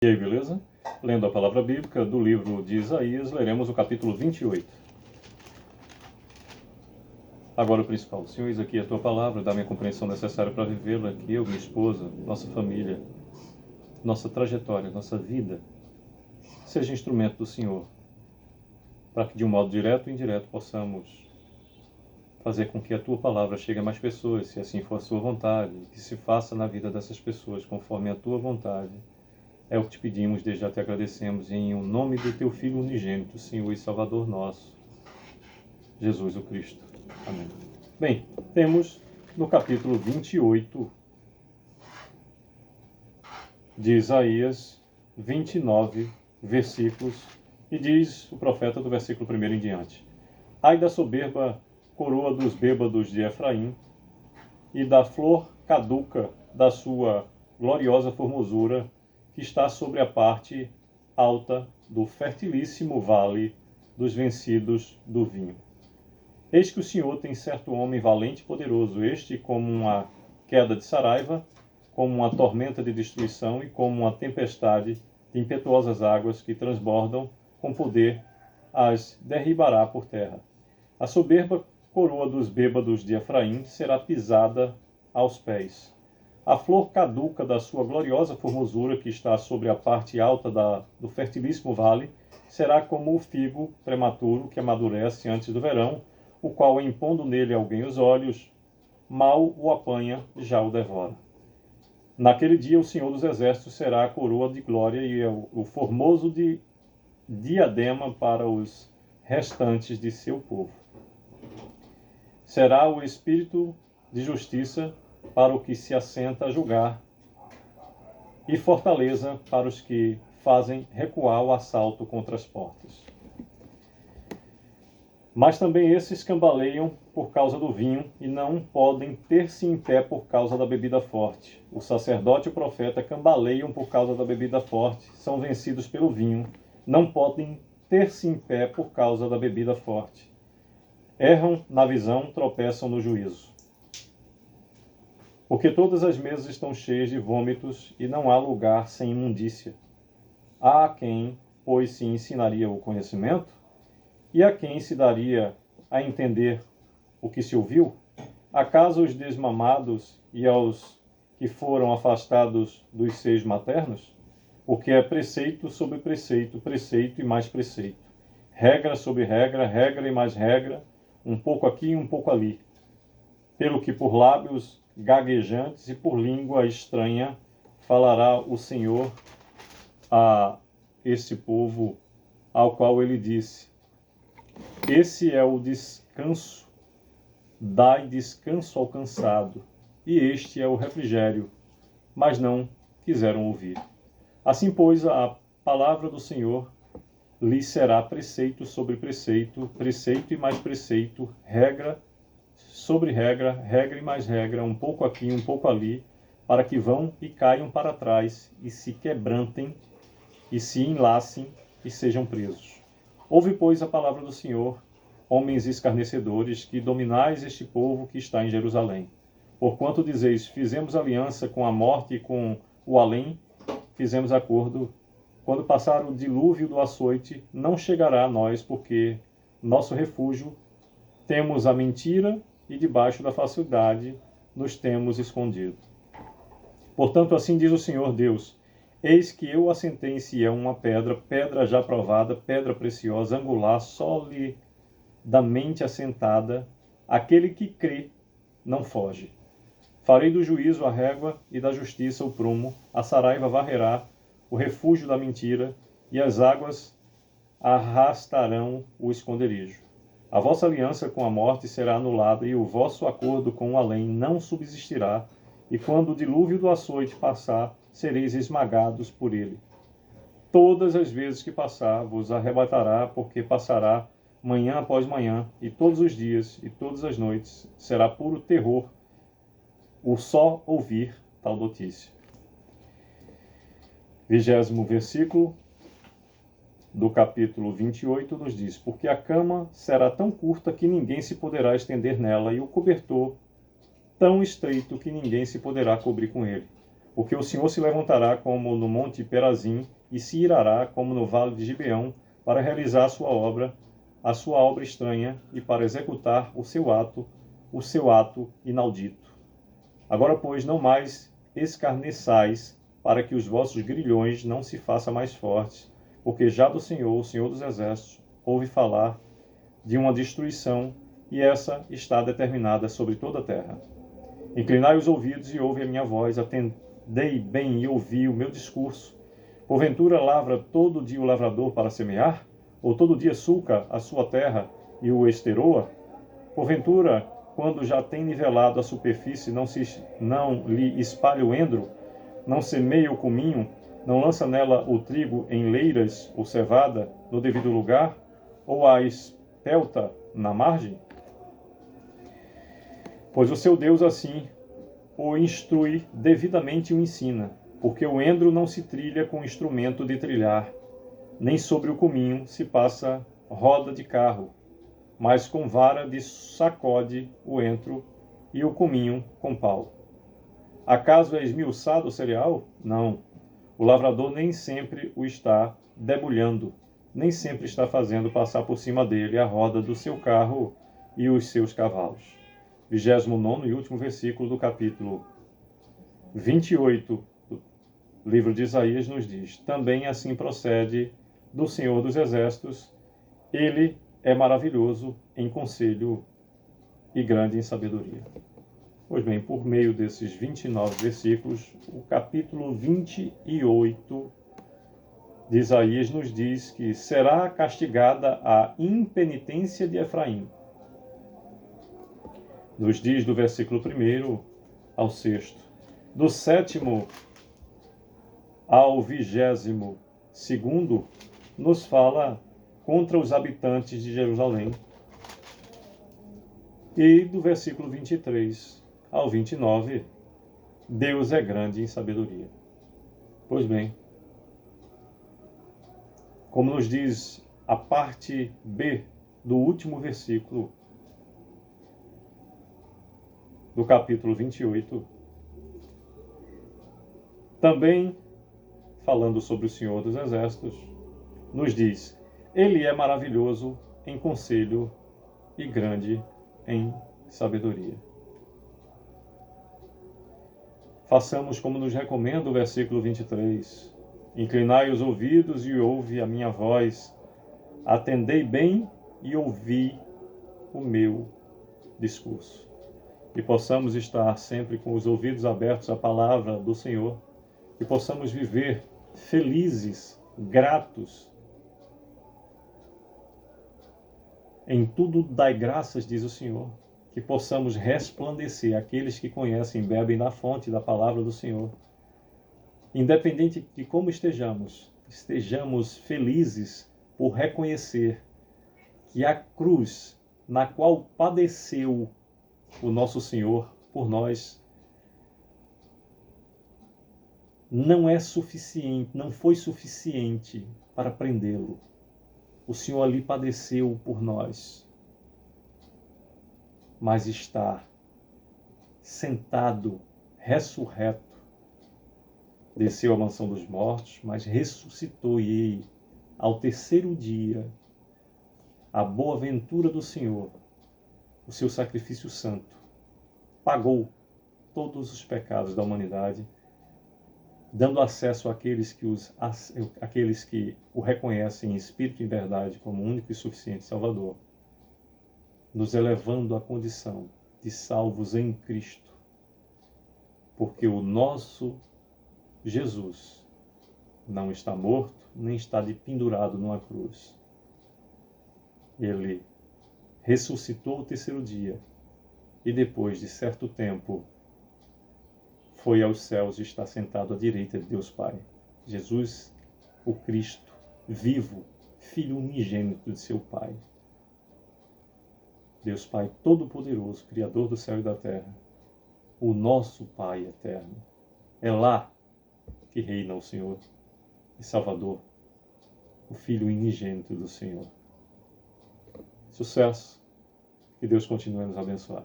E aí, beleza? Lendo a palavra bíblica do livro de Isaías, leremos o capítulo 28. Agora o principal. Senhor, eis aqui a tua palavra, dá-me a compreensão necessária para vivê-la, que eu, minha esposa, nossa família, nossa trajetória, nossa vida, seja instrumento do Senhor, para que de um modo direto e indireto possamos fazer com que a tua palavra chegue a mais pessoas, se assim for a sua vontade, que se faça na vida dessas pessoas conforme a tua vontade. É o que te pedimos, desde já te agradecemos, em o nome do teu Filho unigênito, Senhor e Salvador nosso, Jesus o Cristo. Amém. Bem, temos no capítulo 28 de Isaías, 29 versículos, e diz o profeta do versículo 1 em diante: Ai da soberba coroa dos bêbados de Efraim, e da flor caduca da sua gloriosa formosura, que está sobre a parte alta do fertilíssimo vale dos vencidos do vinho. Eis que o Senhor tem certo homem valente e poderoso, este como uma queda de saraiva, como uma tormenta de destruição e como uma tempestade de impetuosas águas que transbordam com poder, as derribará por terra. A soberba coroa dos bêbados de Efraim será pisada aos pés. A flor caduca da sua gloriosa formosura, que está sobre a parte alta do fertilíssimo vale, será como o figo prematuro que amadurece antes do verão, o qual, impondo nele alguém os olhos, mal o apanha, já o devora. Naquele dia o Senhor dos Exércitos será a coroa de glória e o formoso de diadema para os restantes de seu povo. Será o espírito de justiça para o que se assenta a julgar, e fortaleza para os que fazem recuar o assalto contra as portas. Mas também esses cambaleiam por causa do vinho, e não podem ter-se em pé por causa da bebida forte. O sacerdote e o profeta cambaleiam por causa da bebida forte, são vencidos pelo vinho, não podem ter-se em pé por causa da bebida forte. Erram na visão, tropeçam no juízo. Porque todas as mesas estão cheias de vômitos, e não há lugar sem imundícia. Há a quem, pois, se ensinaria o conhecimento? E a quem se daria a entender o que se ouviu? Acaso os desmamados e aos que foram afastados dos seios maternos? Porque é preceito sobre preceito, preceito e mais preceito. Regra sobre regra, regra e mais regra, um pouco aqui e um pouco ali. Pelo que por lábios gaguejantes e por língua estranha falará o Senhor a esse povo, ao qual ele disse: Esse é o descanso, dai descanso ao cansado, e este é o refrigério, mas não quiseram ouvir. Assim, pois, a palavra do Senhor lhes será preceito sobre preceito, preceito e mais preceito, regra sobre regra, regra e mais regra, um pouco aqui, um pouco ali, para que vão e caiam para trás, e se quebrantem, e se enlacem, e sejam presos. Ouve, pois, a palavra do Senhor, homens escarnecedores, que dominais este povo que está em Jerusalém. Porquanto dizeis: fizemos aliança com a morte e com o além, fizemos acordo. Quando passar o dilúvio do açoite, não chegará a nós, porque nosso refúgio temos a mentira, e debaixo da falsidade nos temos escondido. Portanto, assim diz o Senhor Deus: eis que eu assentei em Sião uma pedra, pedra já provada, pedra preciosa, angular, solidamente assentada. Aquele que crê não foge. Farei do juízo a régua e da justiça o prumo, a saraiva varrerá o refúgio da mentira, e as águas arrastarão o esconderijo. A vossa aliança com a morte será anulada, e o vosso acordo com o além não subsistirá, e quando o dilúvio do açoite passar, sereis esmagados por ele. Todas as vezes que passar, vos arrebatará, porque passará manhã após manhã, e todos os dias e todas as noites será puro terror o só ouvir tal notícia. 20º versículo do capítulo 28 nos diz: porque a cama será tão curta que ninguém se poderá estender nela, e o cobertor tão estreito que ninguém se poderá cobrir com ele. Porque o Senhor se levantará como no monte Perazim e se irará como no vale de Gibeão para realizar a sua obra estranha e para executar o seu ato inaudito. Agora, pois, não mais escarneçais, para que os vossos grilhões não se façam mais fortes, porque já do Senhor, o Senhor dos Exércitos, ouve falar de uma destruição, e essa está determinada sobre toda a terra. Inclinai os ouvidos e ouve a minha voz, atendei bem e ouvi o meu discurso. Porventura lavra todo dia o lavrador para semear? Ou todo dia sulca a sua terra e o esteroa? Porventura, quando já tem nivelado a superfície, não lhe espalha o endro? Não semeia o cominho? Não lança nela o trigo em leiras ou cevada no devido lugar? Ou a espelta na margem? Pois o seu Deus assim o instrui, devidamente o ensina, porque o endro não se trilha com instrumento de trilhar, nem sobre o cominho se passa roda de carro, mas com vara de sacode o entro e o cominho com pau. Acaso é esmiuçado o cereal? Não. O lavrador nem sempre o está debulhando, nem sempre está fazendo passar por cima dele a roda do seu carro e os seus cavalos. 29º e último versículo do capítulo 28 do livro de Isaías nos diz: também assim procede do Senhor dos Exércitos, ele é maravilhoso em conselho e grande em sabedoria. Pois bem, por meio desses 29 versículos, o capítulo 28 de Isaías nos diz que será castigada a impenitência de Efraim. Nos diz do versículo 1 ao 6º. Do 7º ao 22º, nos fala contra os habitantes de Jerusalém. E do versículo 23 ao 29, Deus é grande em sabedoria. Pois bem, como nos diz a parte B do último versículo do capítulo 28, também falando sobre o Senhor dos Exércitos, nos diz: ele é maravilhoso em conselho e grande em sabedoria. Façamos como nos recomenda o versículo 23. Inclinai os ouvidos e ouve a minha voz. Atendei bem e ouvi o meu discurso. Que possamos estar sempre com os ouvidos abertos à palavra do Senhor. Que possamos viver felizes, gratos. Em tudo dai graças, diz o Senhor. Que possamos resplandecer. Aqueles que conhecem, bebem da fonte da palavra do Senhor. Independente de como estejamos felizes por reconhecer que a cruz na qual padeceu o nosso Senhor por nós não é suficiente, não foi suficiente para prendê-lo. O Senhor ali padeceu por nós, mas está sentado, ressurreto, desceu à mansão dos mortos, mas ressuscitou e ao terceiro dia, a boa ventura do Senhor, o seu sacrifício santo, pagou todos os pecados da humanidade, dando acesso àqueles que o reconhecem em espírito e em verdade como único e suficiente Salvador, nos elevando à condição de salvos em Cristo, porque o nosso Jesus não está morto, nem está pendurado numa cruz. Ele ressuscitou o terceiro dia e depois de certo tempo foi aos céus e está sentado à direita de Deus Pai. Jesus, o Cristo, vivo, Filho unigênito de seu Pai. Deus Pai Todo-Poderoso, Criador do céu e da terra, o nosso Pai eterno. É lá que reina o Senhor e Salvador, o Filho unigênito do Senhor. Sucesso, que Deus continue a nos abençoar.